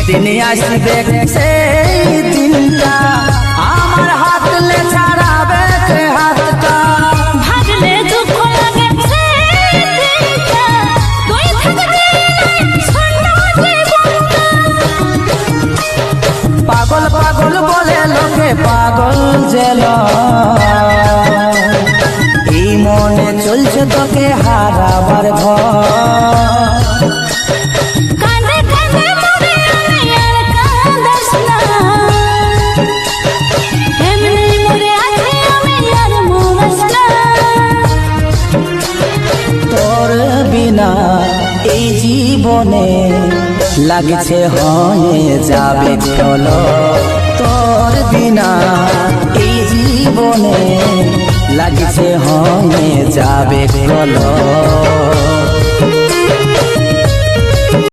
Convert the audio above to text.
দিন আসবে সেই দিনটা আমার হাতলে ছাড়াবে হাতটা ভাবলে দুঃখ লাগে সেই দিনটা তুই থাকবি শূন্য জীবনটা। পাগল পাগল বলে লোকে পাগল জেল এই মনে চলছে তোকে হারাবার ভয় কাঁদে কাঁদে মরে আমি আর কাঁদাস না এমনি মরে আছি আমি আর মরাস না। তোর বিনা এই জীবনে লাগছে হয়ে যাবে চলো তোর বিনা এই জীবনে লাগছে হয়ে যাবে চলো।